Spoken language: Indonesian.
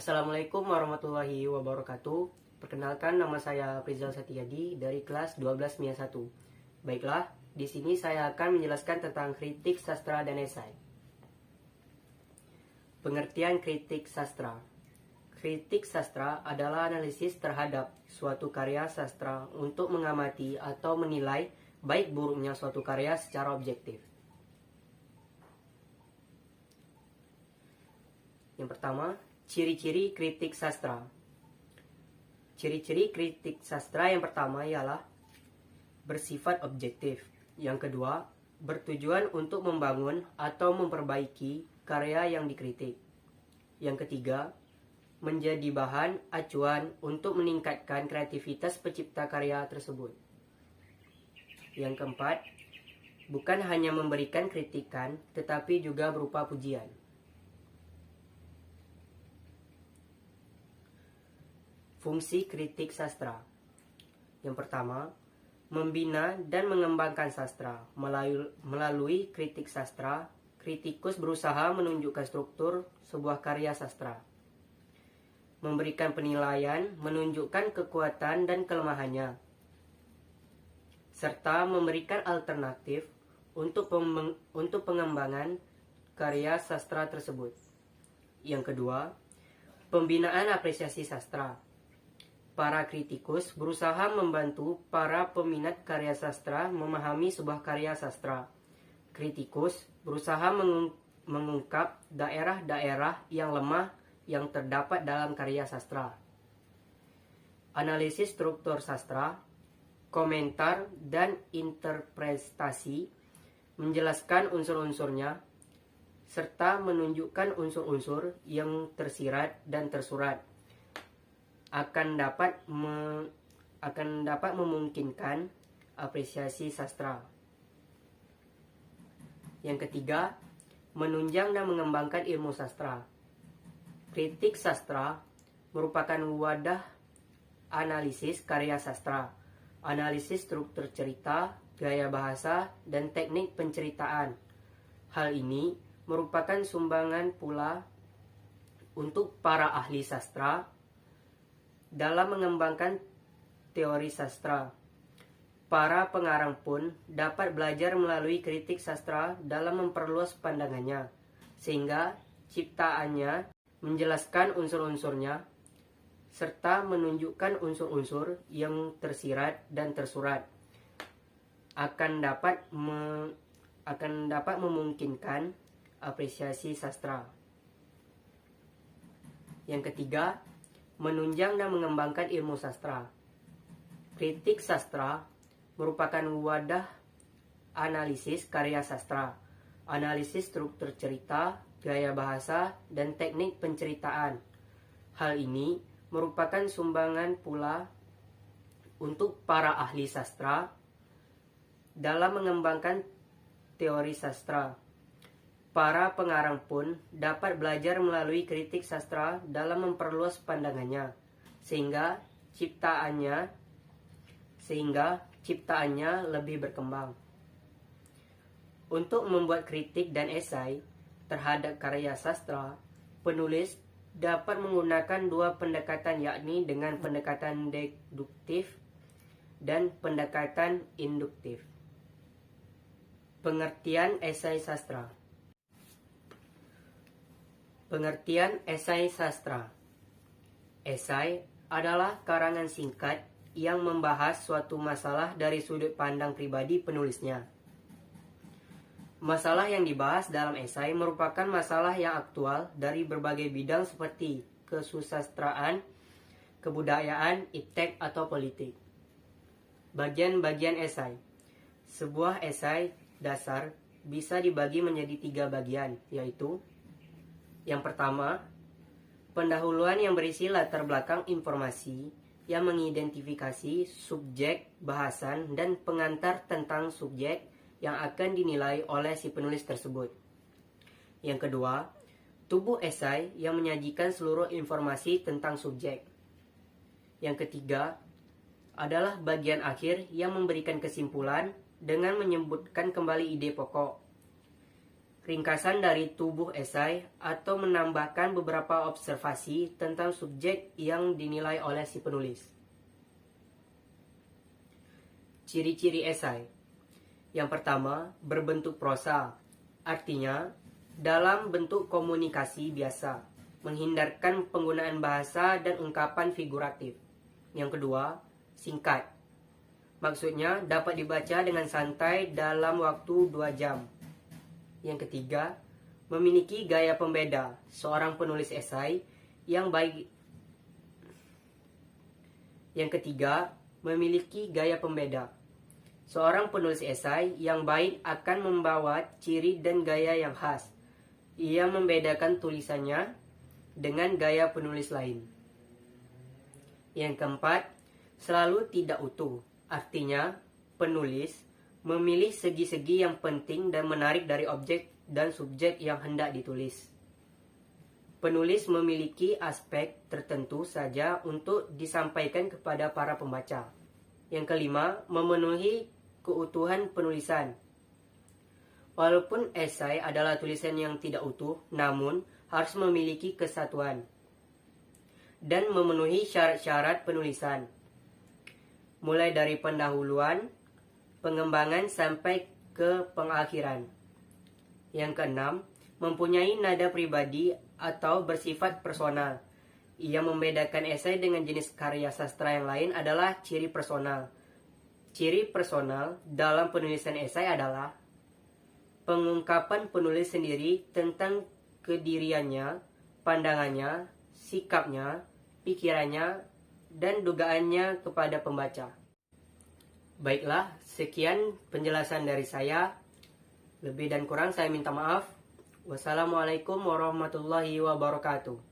Assalamualaikum warahmatullahi wabarakatuh. Perkenalkan, nama saya Prizal Satiyadi dari kelas 12 MIA 1. Baiklah, di sini saya akan menjelaskan tentang kritik sastra dan esai. Pengertian kritik sastra. Kritik sastra adalah analisis terhadap suatu karya sastra untuk mengamati atau menilai baik buruknya suatu karya secara objektif. Yang pertama, ciri-ciri kritik sastra. Ciri-ciri kritik sastra yang pertama ialah bersifat objektif. Yang kedua, bertujuan untuk membangun atau memperbaiki karya yang dikritik. Yang ketiga, menjadi bahan acuan untuk meningkatkan kreativitas pencipta karya tersebut. Yang keempat, bukan hanya memberikan kritikan, tetapi juga berupa pujian. Fungsi kritik sastra. Yang pertama, membina dan mengembangkan sastra. Melalui kritik sastra, kritikus berusaha menunjukkan struktur sebuah karya sastra. Memberikan penilaian, menunjukkan kekuatan dan kelemahannya, serta memberikan alternatif untuk pengembangan karya sastra tersebut. Yang kedua, pembinaan apresiasi sastra. Para kritikus berusaha membantu para peminat karya sastra memahami sebuah karya sastra. Kritikus berusaha mengungkap daerah-daerah yang lemah yang terdapat dalam karya sastra. Analisis struktur sastra, komentar dan interpretasi, menjelaskan unsur-unsurnya, serta menunjukkan unsur-unsur yang tersirat dan tersurat akan dapat memungkinkan apresiasi sastra. Yang ketiga, menunjang dan mengembangkan ilmu sastra. Kritik sastra merupakan wadah analisis karya sastra, analisis struktur cerita, gaya bahasa, dan teknik penceritaan. Hal ini merupakan sumbangan pula untuk para ahli sastra dalam mengembangkan teori sastra. Para pengarang pun dapat belajar melalui kritik sastra dalam memperluas pandangannya, sehingga ciptaannya menjelaskan unsur-unsurnya, serta menunjukkan unsur-unsur yang tersirat dan tersurat akan dapat memungkinkan apresiasi sastra. Yang ketiga, menunjang dan mengembangkan ilmu sastra. Kritik sastra merupakan wadah analisis karya sastra, analisis struktur cerita, gaya bahasa, dan teknik penceritaan. Hal ini merupakan sumbangan pula untuk para ahli sastra dalam mengembangkan teori sastra. Para pengarang pun dapat belajar melalui kritik sastra dalam memperluas pandangannya, sehingga ciptaannya lebih berkembang. Untuk membuat kritik dan esai terhadap karya sastra, penulis dapat menggunakan dua pendekatan, yakni dengan pendekatan deduktif dan pendekatan induktif. Pengertian esai sastra. Pengertian esai sastra. Esai adalah karangan singkat yang membahas suatu masalah dari sudut pandang pribadi penulisnya. Masalah yang dibahas dalam esai merupakan masalah yang aktual dari berbagai bidang seperti kesusastraan, kebudayaan, iptek, atau politik. Bagian-bagian esai. Sebuah esai dasar bisa dibagi menjadi 3 bagian, yaitu: yang pertama, pendahuluan yang berisi latar belakang informasi yang mengidentifikasi subjek, bahasan, dan pengantar tentang subjek yang akan dinilai oleh si penulis tersebut. Yang kedua, tubuh esai yang menyajikan seluruh informasi tentang subjek. Yang ketiga, adalah bagian akhir yang memberikan kesimpulan dengan menyebutkan kembali ide pokok. ringkasan dari tubuh esai atau menambahkan beberapa observasi tentang subjek yang dinilai oleh si penulis. Ciri-ciri esai. Yang pertama, berbentuk prosa. Artinya, dalam bentuk komunikasi biasa, menghindarkan penggunaan bahasa dan ungkapan figuratif. Yang kedua, singkat. Maksudnya dapat dibaca dengan santai dalam waktu 2 jam. Yang ketiga, memiliki gaya pembeda. Seorang penulis esai yang baik. Yang ketiga, memiliki gaya pembeda. Seorang penulis esai yang baik akan membawa ciri dan gaya yang khas. Ia membedakan tulisannya dengan gaya penulis lain. Yang keempat, selalu tidak utuh. Artinya, penulis memilih segi-segi yang penting dan menarik dari objek dan subjek yang hendak ditulis. Penulis memiliki aspek tertentu saja untuk disampaikan kepada para pembaca. Yang kelima, memenuhi keutuhan penulisan. Walaupun esai adalah tulisan yang tidak utuh, namun harus memiliki kesatuan dan memenuhi syarat-syarat penulisan, mulai dari pendahuluan, pengembangan sampai ke pengakhiran. Yang keenam, mempunyai nada pribadi atau bersifat personal. Ia membedakan esai dengan jenis karya sastra yang lain adalah ciri personal. Ciri personal dalam penulisan esai adalah pengungkapan penulis sendiri tentang kediriannya, pandangannya, sikapnya, pikirannya, dan dugaannya kepada pembaca. Baiklah, sekian penjelasan dari saya. Lebih dan kurang saya minta maaf. Wassalamualaikum warahmatullahi wabarakatuh.